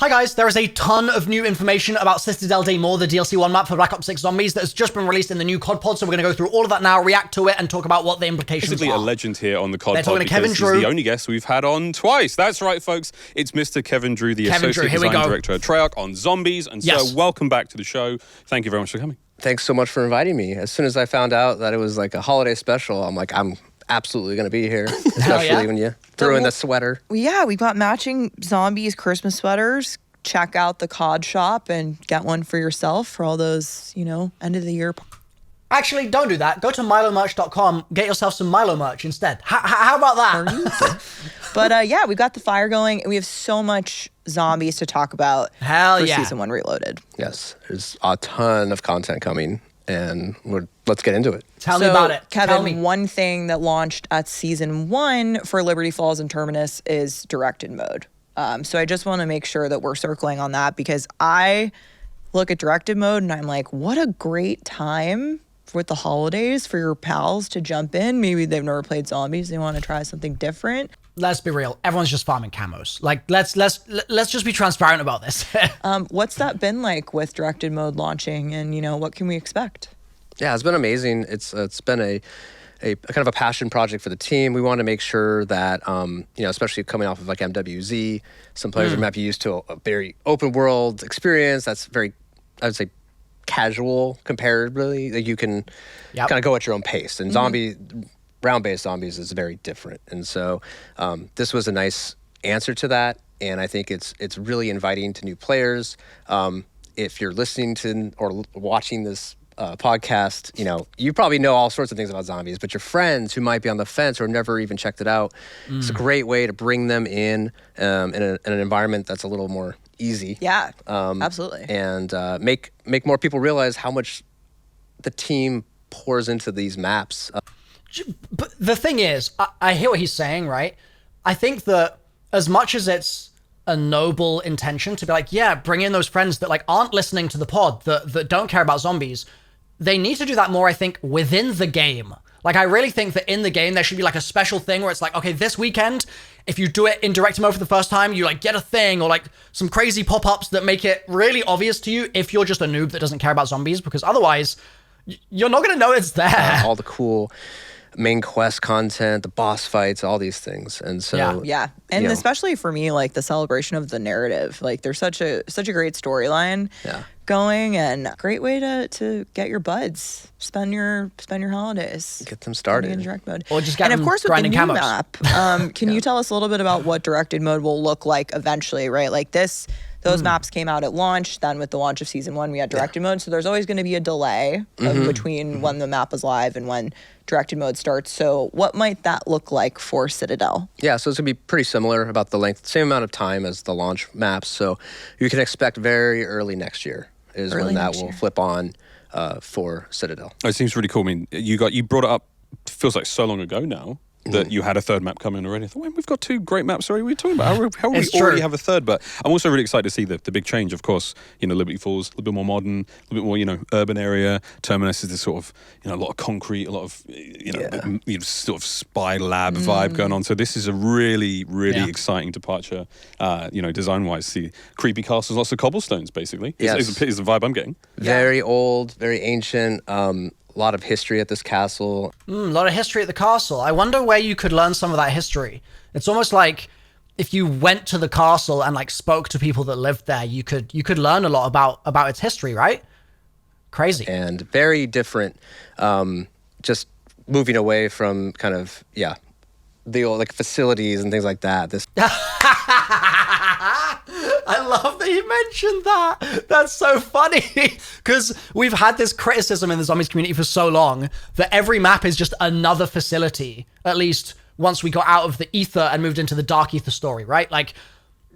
Hi guys, there is a ton of new information about Citadelle Des Morts, the DLC 1 map for Black Ops 6 Zombies that has just been released in the new COD pod, so we're going to go through all of that now, react to it, and talk about what the implications Basically are. a legend here on the COD They're pod talking to Kevin because Drew. he's the only guest we've had on twice. That's right, folks. It's Mr. Kevin Drew, the Associate Design Director at Treyarch on Zombies. And so welcome back to the show. Thank you very much for coming. Thanks so much for inviting me. As soon as I found out that it was like a holiday special, I'm like, I'm absolutely going to be here, especially when you threw in the sweater. Yeah, we got matching Zombies Christmas sweaters. Check out the COD shop and get one for yourself for all those, you know, end of the year. Actually, don't do that. Go to milomerch.com, get yourself some Milo merch instead. How about that? But yeah, we got the fire going. We have so much Zombies to talk about for Season 1 Reloaded. Yes, there's a ton of content coming, and let's get into it. Tell me about it. Kevin, one thing that launched at Season 1 for Liberty Falls and Terminus is directed mode. So I just want to make sure that we're circling on that, because I look at directed mode and I'm like, what a great time with the holidays for your pals to jump in. Maybe they've never played Zombies. They want to try something different. Let's be real. Everyone's just farming camos. Like, let's just be transparent about this. What's that been like with directed mode launching, and you know, what can we expect? Yeah, it's been amazing. It's been a kind of a passion project for the team. We want to make sure that, you know, especially coming off of like MWZ, some players might be used to a very open world experience that's very, I would say, casual comparatively. Like you can kind of go at your own pace. And round-based Zombies is very different. And so this was a nice answer to that. And I think it's really inviting to new players. If you're listening to or watching this podcast, you know, you probably know all sorts of things about Zombies, but your friends who might be on the fence or have never even checked it out, it's a great way to bring them in an environment that's a little more easy. Yeah, absolutely. And make more people realize how much the team pours into these maps. But the thing is, I hear what he's saying, right? I think that as much as it's a noble intention to be like, yeah, bring in those friends that like aren't listening to the pod, that don't care about Zombies, they need to do that more, I think, within the game. Like, I really think that in the game, there should be like a special thing where it's like, okay, this weekend, if you do it in director mode for the first time, you like get a thing or like some crazy pop-ups that make it really obvious to you if you're just a noob that doesn't care about Zombies, because otherwise you're not going to know it's there. All the cool main quest content, the boss fights, all these things. And so yeah. And especially for me, like the celebration of the narrative, like there's such a great storyline going, and great way to get your buds, spend your holidays, get them started in direct mode, or just get and of course with the new camos. map. Can you tell us a little bit about what directed mode will look like eventually, right? Like those maps came out at launch. Then with the launch of Season 1, we had directed mode. So there's always going to be a delay between when the map is live and when directed mode starts. So what might that look like for Citadel? Yeah, so it's going to be pretty similar, about the length, same amount of time as the launch maps. So you can expect very early next year is when that will flip on for Citadel. Oh, it seems really cool. I mean, you brought it up, feels like so long ago now, that you had a third map coming already. I thought, well, we've got two great maps already. What are you talking about? How we already have a third? But I'm also really excited to see the big change. Of course, you know, Liberty Falls, a little bit more modern, a little bit more, you know, urban area. Terminus is this sort of, you know, a lot of concrete, a lot of, you know, sort of spy lab vibe going on. So this is a really, really exciting departure, you know, design-wise. See, creepy castles, lots of cobblestones, basically. Is the vibe I'm getting. Very old, very ancient. A lot of history at this castle. A lot of history at the castle. I wonder where you could learn some of that history. It's almost like if you went to the castle and like spoke to people that lived there, you could learn a lot about its history, right? Crazy. And very different, just moving away from kind of, the old like facilities and things like that. I love that you mentioned that. That's so funny. Because we've had this criticism in the Zombies community for so long that every map is just another facility, at least once we got out of the ether and moved into the dark ether story, right? Like,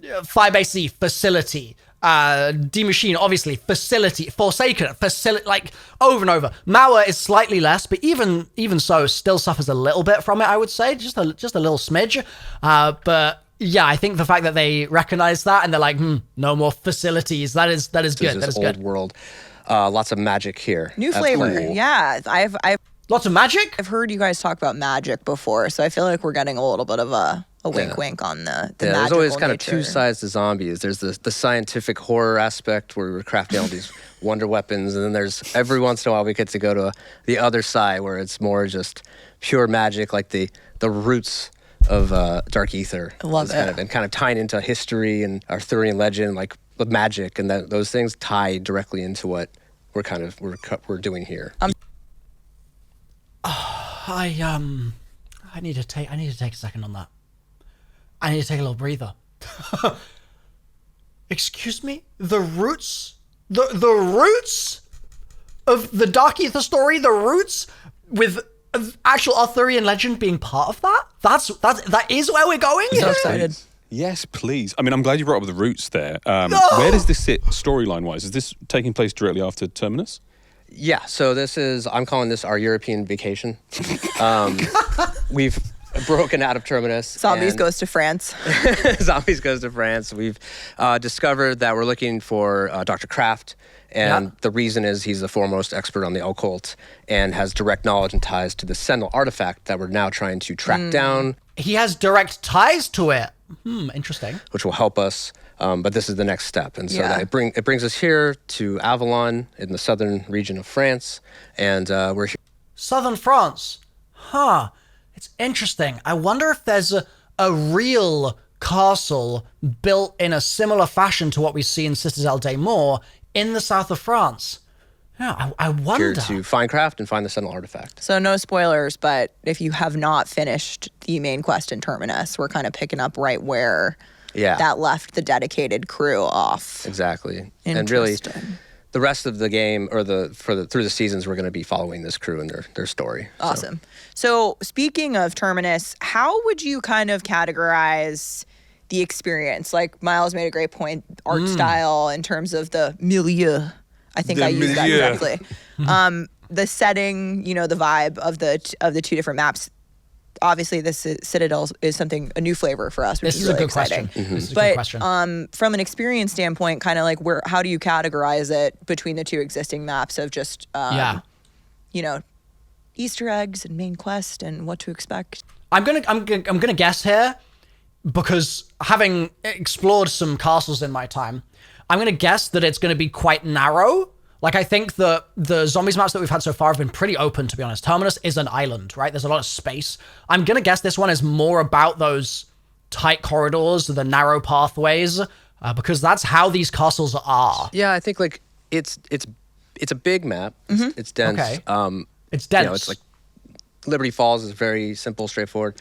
Firebase Z, facility. D-Machine, obviously, facility. Forsaken, facility, like, over and over. Mauer is slightly less, but even so, still suffers a little bit from it, I would say. Just a little smidge. But yeah, I think the fact that they recognize that and they're like, no more facilities, that is good. That is good. Old world. Lots of magic here. New flavor. Cool. Yeah. I've lots of magic? I've heard you guys talk about magic before, so I feel like we're getting a little bit of a a wink wink on the there's always kind nature. of two sides to zombies. There's the scientific horror aspect where we're crafting all these wonder weapons, and then there's every once in a while we get to go to the other side where it's more just pure magic, like the roots of Dark Ether. I love it. And tying into history and Arthurian legend, like the magic, and those things tie directly into what we're doing here. I need to take a second on that. I need to take a little breather. Excuse me? The roots of the Dark Ether story, the roots with actual Arthurian legend being part of that? That is where we're going? I'm so excited. Yes, please. I mean, I'm glad you brought up the roots there. Where does this sit storyline-wise? Is this taking place directly after Terminus? Yeah, so I'm calling this our European vacation. We've broken out of Terminus. Zombies goes to France. Zombies goes to France. We've discovered that we're looking for Dr. Kraft, and the reason is he's the foremost expert on the occult and has direct knowledge and ties to the Sentinel artifact that we're now trying to track down. He has direct ties to it. Interesting. Which will help us, but this is the next step. And so that it brings us here to Avalon in the southern region of France, and we're here. Southern France. Huh. It's interesting. I wonder if there's a real castle built in a similar fashion to what we see in Citadelle Des Morts in the south of France. Yeah, I wonder. Here to find Kraft and find the Sentinel artifact. So no spoilers, but if you have not finished the main quest in Terminus, we're kind of picking up right where that left the dedicated crew off. Exactly. And really, the rest of the game, or through the seasons, we're going to be following this crew and their story. Awesome. So speaking of Terminus, how would you kind of categorize the experience? Like Miles made a great point, art style in terms of the milieu. I think I used that correctly. The setting, the vibe of the two different maps. Obviously, this Citadel is a new flavor for us, which is really exciting. This is a but good question. From an experience standpoint, kind of like how do you categorize it between the two existing maps of just Easter eggs and main quest and what to expect? I'm gonna guess here, because having explored some castles in my time, I'm gonna guess that it's gonna be quite narrow. Like, I think the zombies maps that we've had so far have been pretty open, to be honest. Terminus is an island, right? There's a lot of space. I'm gonna guess this one is more about those tight corridors, the narrow pathways, because that's how these castles are. Yeah, I think like it's a big map. It's dense. Okay. It's dense. It's like Liberty Falls is very simple, straightforward.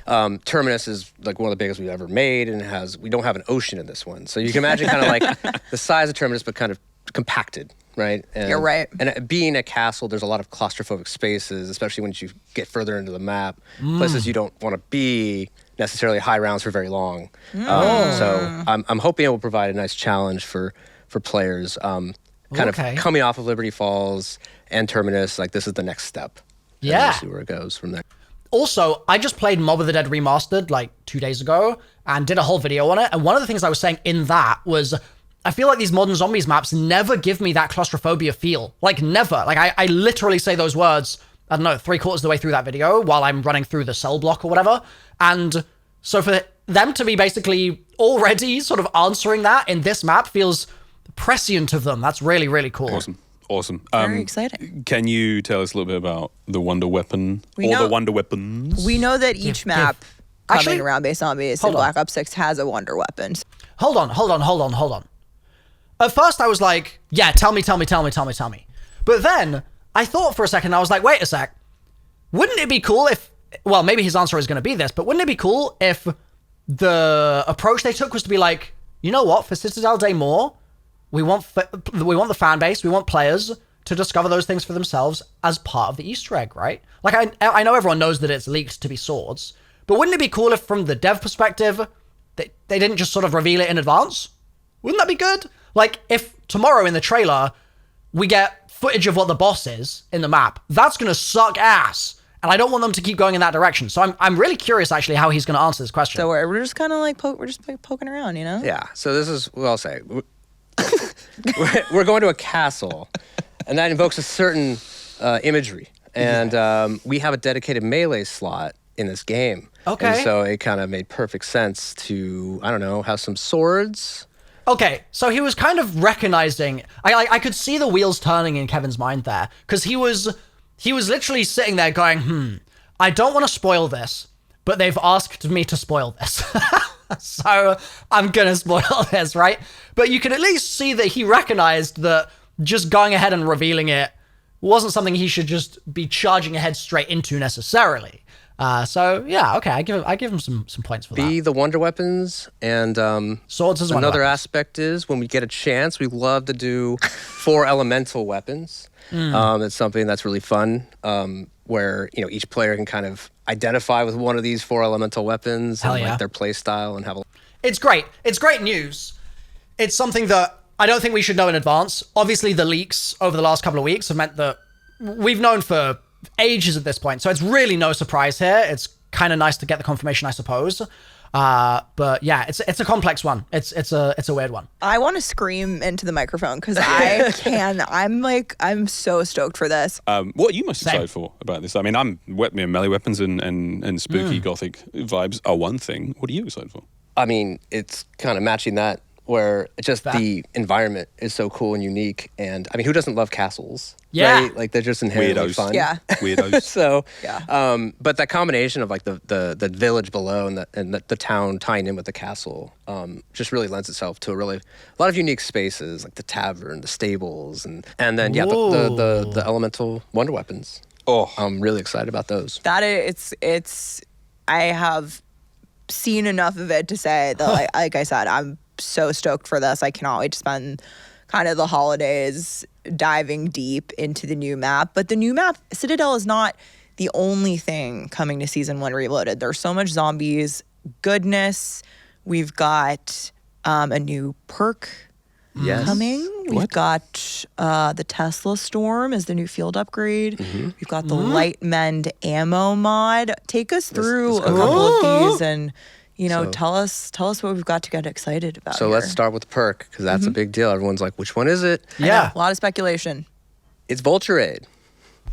Terminus is like one of the biggest we've ever made, and we don't have an ocean in this one. So you can imagine kind of like the size of Terminus, but kind of compacted, right? And, You're right. And being a castle, there's a lot of claustrophobic spaces, especially once you get further into the map. Places you don't want to be necessarily high rounds for very long. So I'm hoping it will provide a nice challenge for players. Kind of coming off of Liberty Falls and Terminus, like this is the next step. Yeah. We'll see where it goes from there. Also, I just played Mob of the Dead Remastered like 2 days ago and did a whole video on it. And one of the things I was saying in that was, I feel like these modern zombies maps never give me that claustrophobia feel. Like, never. Like, I literally say those words, I don't know, 3/4 of the way through that video while I'm running through the cell block or whatever. And so for them to be basically already sort of answering that in this map feels prescient of them. That's really, really cool. Awesome. Very exciting. Can you tell us a little bit about the Wonder Weapon the Wonder Weapons? We know that each map coming around Base Zombies in Black Ops 6 has a Wonder Weapon. Hold on. At first I was like, yeah, tell me. But then I thought for a second, I was like, wait a sec. Wouldn't it be cool if, well, maybe his answer is going to be this, but wouldn't it be cool if the approach they took was to be like, you know what, for Citadel Des Morts, we want the fan base, we want players to discover those things for themselves as part of the Easter egg, right? Like, I know everyone knows that it's leaked to be swords, but wouldn't it be cool if from the dev perspective, they didn't just sort of reveal it in advance? Wouldn't that be good? Like, if tomorrow in the trailer, we get footage of what the boss is in the map, that's going to suck ass. And I don't want them to keep going in that direction. So I'm really curious, actually, how he's going to answer this question. So we're just kind of like, we're just like poking around, you know? Yeah, so this is what I'll say. We're going to a castle, and that invokes a certain imagery. And we have a dedicated melee slot in this game. Okay. And so it kind of made perfect sense to, I don't know, have some swords. Okay, so he was kind of recognizing. I could see the wheels turning in Kevin's mind there, because he was literally sitting there going, I don't want to spoil this, but they've asked me to spoil this. So I'm going to spoil this, right? But you can at least see that he recognized that just going ahead and revealing it wasn't something he should just be charging ahead straight into necessarily. So yeah, okay, I give him some points for that. The wonder weapons, and Swords as another weapons. aspect is when we get a chance, we love to do 4 elemental weapons. It's something that's really fun, where each player can kind of identify with one of these 4 elemental weapons and like their play style and have. It's great. It's great news. It's something that I don't think we should know in advance. Obviously, the leaks over the last couple of weeks have meant that we've known for ages at this point, so it's really no surprise here. It's kind of nice to get the confirmation, I suppose. But yeah, it's a complex one. It's a weird one. I want to scream into the microphone because I can. I'm so stoked for this. What are you most excited for about this? I mean, melee weapons and spooky gothic vibes are one thing. What are you excited for? I mean, it's kind of matching that, where just the environment is so cool and unique. And I mean, who doesn't love castles? Yeah. Right? Like they're just inherently fun. Yeah. Weirdos. So, Yeah. But that combination of like the village below and the town tying in with the castle just really lends itself to a lot of unique spaces, like the tavern, the stables, and then the elemental wonder weapons. Oh, I'm really excited about those. That it's I have seen enough of it to say that like I said, I'm so stoked for this. I cannot wait to spend kind of the holidays diving deep into the new map. But the new map, Citadel, is not the only thing coming to Season 1 Reloaded. There's so much zombies goodness. We've got a new perk coming. We've got the Tesla Storm as the new field upgrade. We've got the Light Mend ammo mod. Take us through a couple of these and tell us what we've got to get excited about. So let's start with the perk, because that's a big deal. Everyone's like, which one is it? Yeah. A lot of speculation. It's Vulture Aid,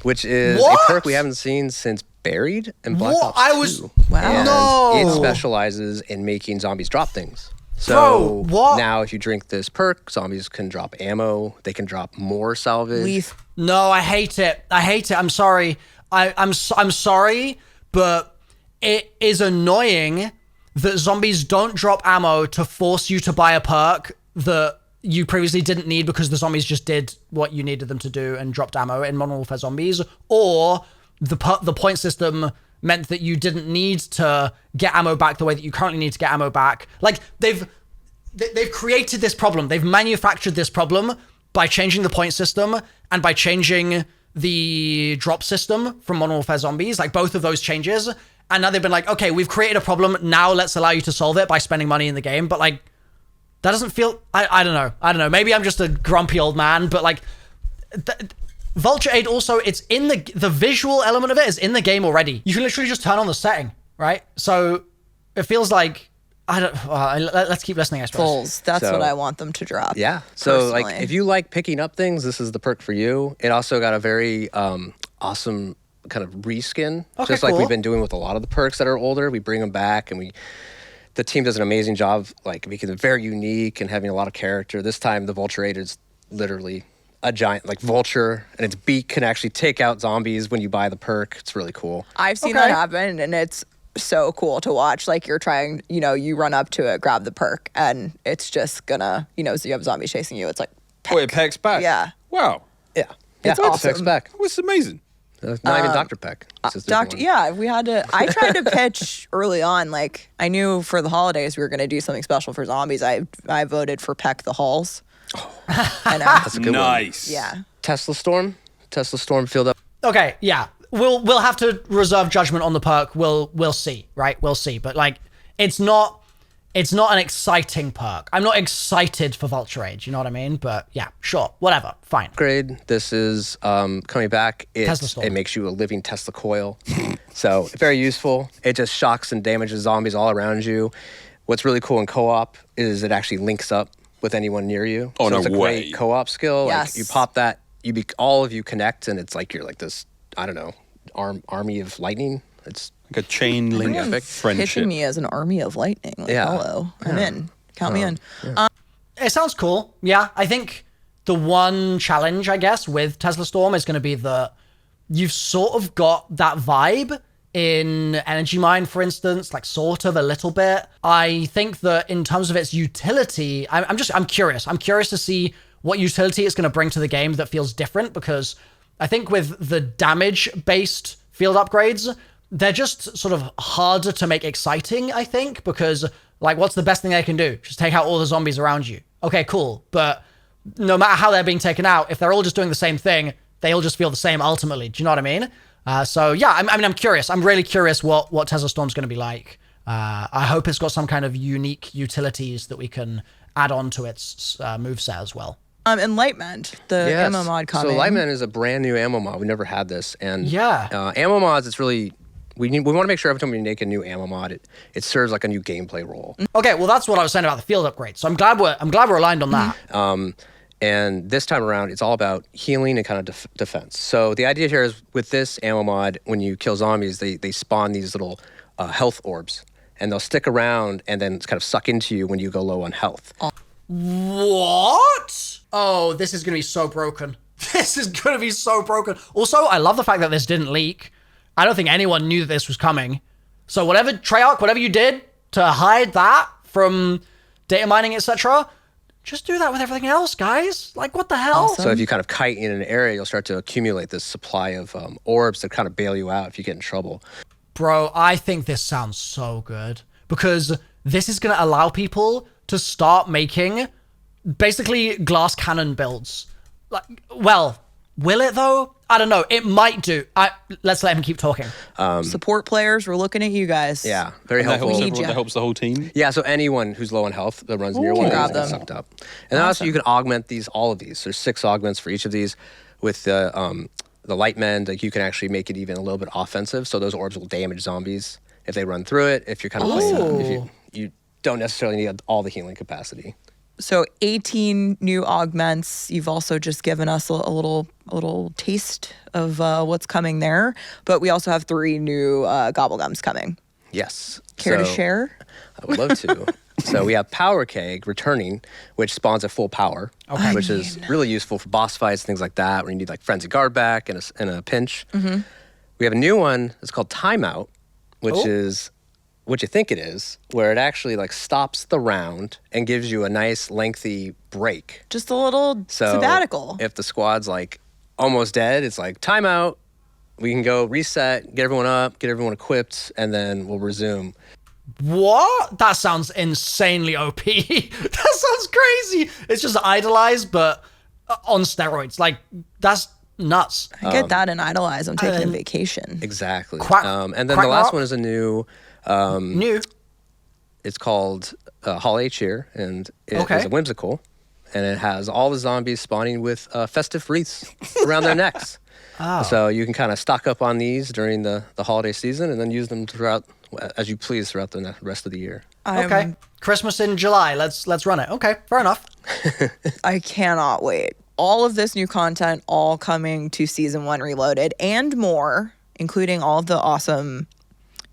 which is a perk we haven't seen since Buried and Black Ops 2. Wow. And it specializes in making zombies drop things. So now if you drink this perk, zombies can drop ammo. They can drop more salvage. No, I hate it. I'm sorry. I'm sorry, but it is annoying that zombies don't drop ammo to force you to buy a perk that you previously didn't need because the zombies just did what you needed them to do and dropped ammo in Modern Warfare Zombies, or the point system meant that you didn't need to get ammo back the way that you currently need to get ammo back. Like, they've created this problem. They've manufactured this problem by changing the point system and by changing the drop system from Modern Warfare Zombies, like both of those changes. And now they've been like, okay, we've created a problem. Now let's allow you to solve it by spending money in the game. But like, that doesn't feel, I don't know. Maybe I'm just a grumpy old man, but like, Vulture Aid also, it's in the visual element of it is in the game already. You can literally just turn on the setting, right? So it feels like, let's keep listening, I suppose. Fulls. That's what I want them to drop. Yeah. So personally. like, if you like picking up things, this is the perk for you. It also got a very awesome kind of reskin, just like we've been doing with a lot of the perks that are older. We bring them back, and the team does an amazing job, like making them very unique and having a lot of character. This time, the Vulture Aid is literally a giant like vulture, and its beak can actually take out zombies when you buy the perk. It's really cool. I've seen that happen, and it's so cool to watch. Like, you're trying, you run up to it, grab the perk, and it's just gonna, so you have zombies chasing you. It's like, oh, it pecks back. Yeah. Wow. Yeah. It's awesome. It pecks back. Oh, it's amazing. Not even Dr. Peck. We had to. I tried to pitch early on. Like, I knew for the holidays we were going to do something special for zombies. I voted for Peck the Halls. I know. That's a good one. Nice. Yeah. Tesla Storm filled up. Okay, yeah. We'll have to reserve judgment on the perk. We'll see, right? We'll see. But like, it's not an exciting perk. I'm not excited for Vulture Aid, you know what I mean? But yeah, sure, whatever, fine. Upgrade. This is coming back. Tesla it makes you a living Tesla coil. So very useful. It just shocks and damages zombies all around you. What's really cool in co-op is it actually links up with anyone near you. Oh, so no it's a way. great co-op skill. Yes. Like, you pop that, all of you connect, and it's like you're like this, I don't know, army of lightning. It's Like a chain link friendship. Pitching me as an army of lightning. Like, hello, I'm in. Count me in. Yeah. It sounds cool. Yeah, I think the one challenge, I guess, with Tesla Storm is going to be that you've sort of got that vibe in Energy Mine, for instance, like sort of a little bit. I think that in terms of its utility, I'm curious. I'm curious to see what utility it's going to bring to the game that feels different, because I think with the damage-based field upgrades, they're just sort of harder to make exciting, I think, because, like, what's the best thing they can do? Just take out all the zombies around you. Okay, cool. But no matter how they're being taken out, if they're all just doing the same thing, they all just feel the same ultimately. Do you know what I mean? So yeah, I'm curious. I'm really curious what Tesla Storm's going to be like. I hope it's got some kind of unique utilities that we can add on to its moveset as well. And Lightmend, the ammo mod coming. So Lightmend is a brand new ammo mod. We never had this. And yeah, ammo mods, it's really, we want to make sure every time we make a new ammo mod, it serves like a new gameplay role. Okay, well that's what I was saying about the field upgrade. So I'm glad we're aligned on that. And this time around, it's all about healing and kind of defense. So the idea here is with this ammo mod, when you kill zombies, they spawn these little health orbs, and they'll stick around and then kind of suck into you when you go low on health. What? Oh, this is going to be so broken. This is going to be so broken. Also, I love the fact that this didn't leak. I don't think anyone knew that this was coming. So whatever, Treyarch, whatever you did to hide that from data mining, etc., just do that with everything else, guys. Like, what the hell? So if you kind of kite in an area, you'll start to accumulate this supply of orbs that kind of bail you out if you get in trouble. Bro, I think this sounds so good, because this is going to allow people to start making basically glass cannon builds. Like, well, will it though? I don't know. It might do. Let's let him keep talking. Support players, we're looking at you guys. Yeah, very helpful. That helps the whole team. Yeah, so anyone who's low on health that runs near one gets sucked up. And then also you can augment all of these. There's 6 augments for each of these. With the Lightmend, like you can actually make it even a little bit offensive. So those orbs will damage zombies if they run through it. If you're kind of playing, if you don't necessarily need all the healing capacity. So 18 new augments. You've also just given us a little taste of what's coming there. But we also have 3 new gobblegums coming. Yes. Care to share? I would love to. So we have Power Keg returning, which spawns at full power, which is really useful for boss fights, things like that, where you need like Frenzy Guard back in a pinch. Mm-hmm. We have a new one that's called Timeout, which is what you think it is, where it actually like stops the round and gives you a nice lengthy break. Just a little sabbatical. If the squad's like almost dead, it's like timeout. We can go reset, get everyone up, get everyone equipped, and then we'll resume. What? That sounds insanely OP. That sounds crazy. It's just idolized, but on steroids. Like, that's nuts. I get that in Idolize. I'm taking a vacation. Exactly. And then the last one is a new. It's called Holiday Cheer, and it is a whimsical, and it has all the zombies spawning with festive wreaths around their necks. So you can kind of stock up on these during the holiday season, and then use them throughout as you please throughout the rest of the year. Okay, Christmas in July. Let's run it. Okay, fair enough. I cannot wait. All of this new content, all coming to Season 1 Reloaded, and more, including all of the awesome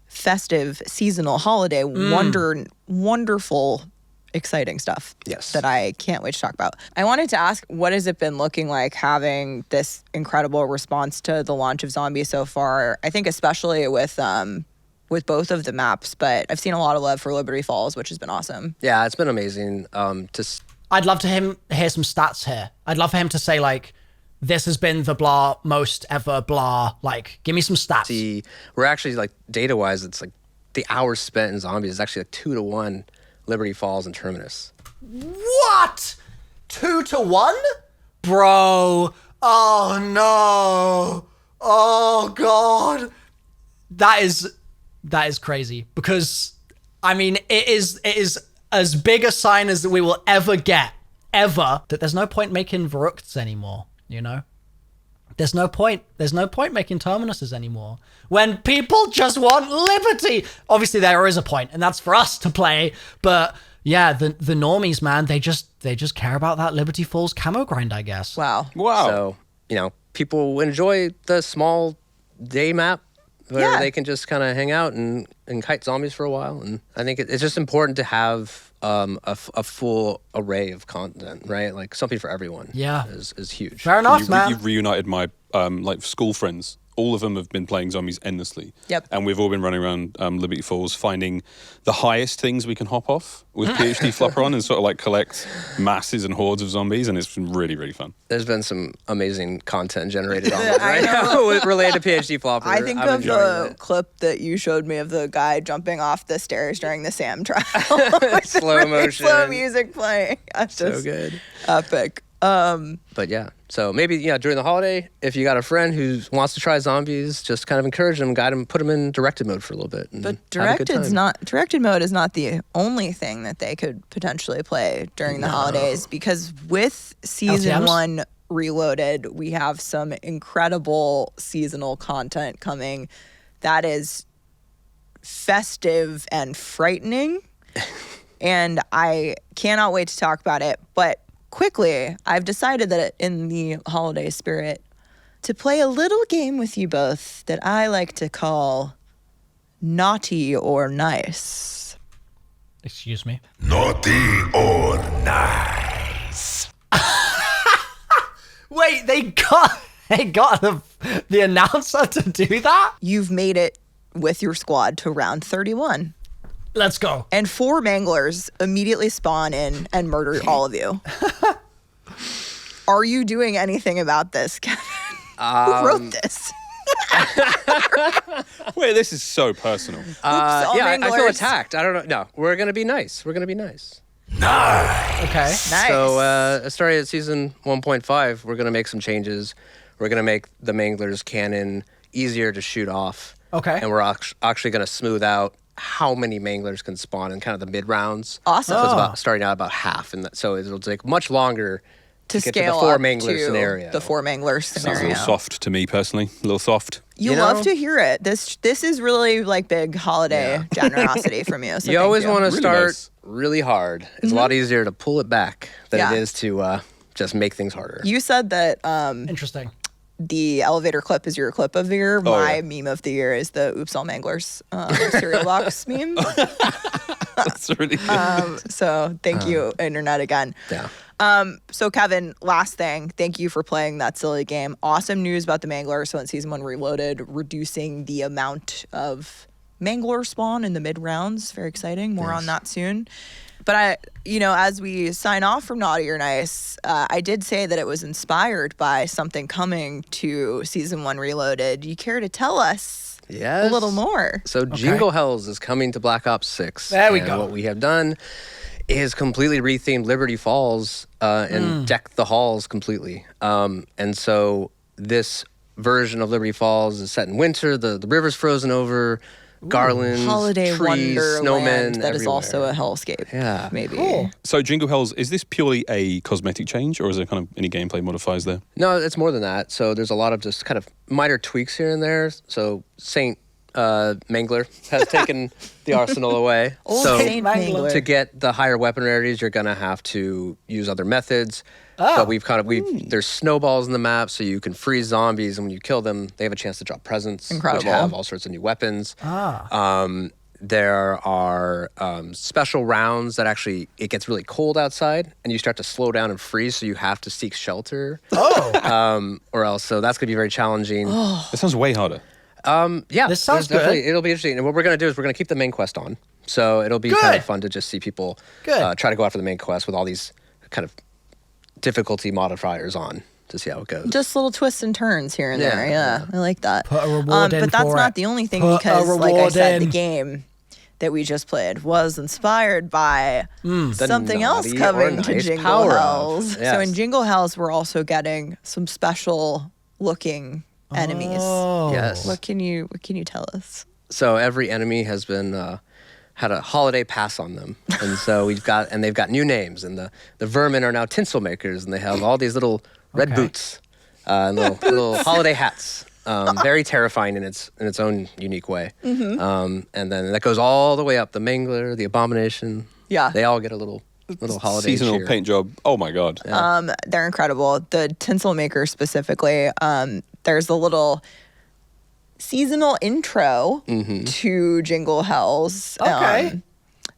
festive, seasonal, holiday, wonderful, exciting stuff. Yes. That I can't wait to talk about. I wanted to ask, what has it been looking like having this incredible response to the launch of Zombies so far? I think especially with both of the maps, but I've seen a lot of love for Liberty Falls, which has been awesome. Yeah, it's been amazing. I'd love to hear some stats here. I'd love for him to say, like, this has been the blah most ever blah. Like, give me some stats. We're actually, like, data-wise, it's like the hours spent in Zombies is actually like 2-to-1 Liberty Falls and Terminus. What? 2-to-1? Bro. Oh, no. Oh, God. That is crazy, because, I mean, it is as big a sign as we will ever get, that there's no point making Verrückts anymore, you know? There's no point making Terminuses anymore. When people just want liberty! Obviously there is a point, and that's for us to play, but yeah, the normies, man, they just care about that Liberty Falls camo grind, I guess. Wow. So, people enjoy the small day map where they can just kind of hang out and kite zombies for a while. And I think it's just important to have a full array of content, right? Like something for everyone. Yeah, is huge. Fair enough, man. You've reunited my like school friends. All of them have been playing zombies endlessly. Yep. And we've all been running around Liberty Falls finding the highest things we can hop off with PhD Flopper on and sort of like collect masses and hordes of zombies, and it's been really, really fun. There's been some amazing content generated on it right now related to PhD Flopper. I think of the clip that you showed me of the guy jumping off the stairs during the Sam trial. Slow motion. Slow music playing. That's just so good. Epic. But yeah, so maybe during the holiday, if you got a friend who wants to try zombies, just kind of encourage them, guide them, put them in directed mode for a little bit. But directed mode is not the only thing that they could potentially play during the holidays, because with season LTMs? 1 Reloaded, we have some incredible seasonal content coming that is festive and frightening, and I cannot wait to talk about it. But quickly, I've decided that in the holiday spirit, to play a little game with you both that I like to call Naughty or Nice. Excuse me. Naughty or nice. Wait, they got the announcer to do that? You've made it with your squad to round 31. Let's go. And 4 manglers immediately spawn in and murder all of you. Are you doing anything about this, Kevin? Who wrote this? Wait, this is so personal. all I feel manglers. attacked. I don't know. No, we're going to be nice. We're going to be nice. Nice. Okay. Nice. So starting at season 1.5, we're going to make some changes. We're going to make the Mangler's cannon easier to shoot off. Okay. And we're actually going to smooth out how many Manglers can spawn in kind of the mid rounds. Awesome. So it's about starting out about half, and so it'll take much longer to get scale to the 4 up Mangler to scenario. the 4 Mangler Sounds a scenario. little soft to me personally. A little soft. You You love know? to hear it. This is really like big holiday generosity from you. So You thank always want to Really start nice. really hard. It's a lot easier to pull it back than Yeah. it is to just make things harder. You said that Interesting. the elevator clip is your clip of the year. My yeah. meme of the year is the Oops All Manglers cereal box meme. That's really good. So thank you, Internet, again. Yeah. So Kevin, last thing, thank you for playing that silly game. Awesome news about the Mangler. So in season 1 Reloaded, reducing the amount of Mangler spawn in the mid rounds. Very exciting. More on that soon. But as we sign off from Naughty or Nice, I did say that it was inspired by something coming to season 1 Reloaded. You care to tell us Yes. a little more? So Jingle Hells is coming to Black Ops 6. There we and go. What we have done is completely rethemed Liberty Falls and decked the halls completely. And so this version of Liberty Falls is set in winter. The river's frozen over. Garlands, Holiday trees, wonderland snowmen that is also a everywhere. hellscape. Yeah. Maybe. Cool. So Jingle Hells, is this purely a cosmetic change, or is there kind of any gameplay modifiers there? No, it's more than that. So there's a lot of just kind of minor tweaks here and there. So Saint Mangler has taken the arsenal away. Old so Saint Mangler. to get the higher weapon rarities, you're gonna have to use other methods. But there's snowballs in the map, so you can freeze zombies, and when you kill them, they have a chance to drop presents, Incredible. which have all sorts of new weapons. There are special rounds that actually, it gets really cold outside, and you start to slow down and freeze, so you have to seek shelter. Or else, so that's gonna be very challenging. That sounds way harder. Yeah, This sounds there's definitely- good. It'll be interesting. And what we're going to do is we're going to keep the main quest on. So it'll be kind Good. of fun to just see people Good. try to go after the main quest with all these kind of difficulty modifiers on to see how it goes. Just little twists and turns here and Yeah, there. Yeah, I like that. Put a reward in but that's for not it. the only thing, Put a because, like I reward said, the in. game that we just played was inspired by something else naughty coming or to nice Jingle power-up. Hells. So Yes. in Jingle Hells, we're also getting some special looking enemies. Oh. Yes. What can you tell us? So every enemy has been had a holiday pass on them, and so they've got new names, and the vermin are now tinsel makers, and they have all these little red Okay. boots and little holiday hats. Very terrifying in its own unique way. And then that goes all the way up. The Mangler, the Abomination. Yeah. They all get a little holiday Seasonal cheer. paint job. Oh my god. They're incredible. The tinsel maker specifically, there's a little seasonal intro to Jingle Hells. Okay.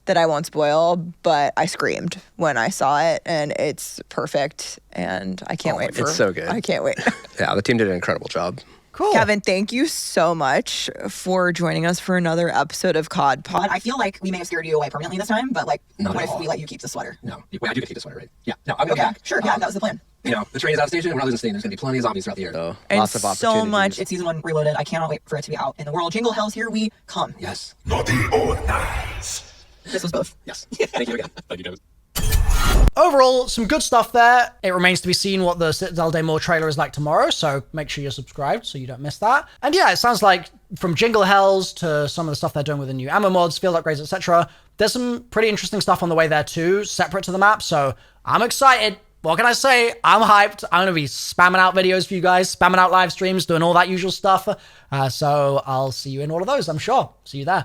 That I won't spoil, but I screamed when I saw it, and it's perfect, and I can't wait for it. It's so good. I can't wait. Yeah, the team did an incredible job. Cool. Kevin, thank you so much for joining us for another episode of COD Pod. I feel like we may have scared you away permanently this time, but like, Not what at if all. we let you keep the sweater? No, wait, I do get to keep the sweater, right? Yeah, no, I'm gonna Okay, go back. sure, yeah, that was the plan. You know, the train is out of station, and we're not losing steam. There's gonna be plenty of zombies throughout the year. So And lots of so opportunities. much. It's season 1 reloaded. I cannot wait for it to be out in the world. Jingle Hells, here we come. Yes, Naughty or nice. This was both. yes. Thank you again. Thank you, guys. Overall, some good stuff there. It remains to be seen what the Citadelle Des Morts trailer is like tomorrow, so make sure you're subscribed so you don't miss that. And yeah, it sounds like from Jingle Hells to some of the stuff they're doing with the new ammo mods, field upgrades, etc., there's some pretty interesting stuff on the way there too, separate to the map, so I'm excited. What can I say? I'm hyped. I'm going to be spamming out videos for you guys, spamming out live streams, doing all that usual stuff. So I'll see you in all of those, I'm sure. See you there.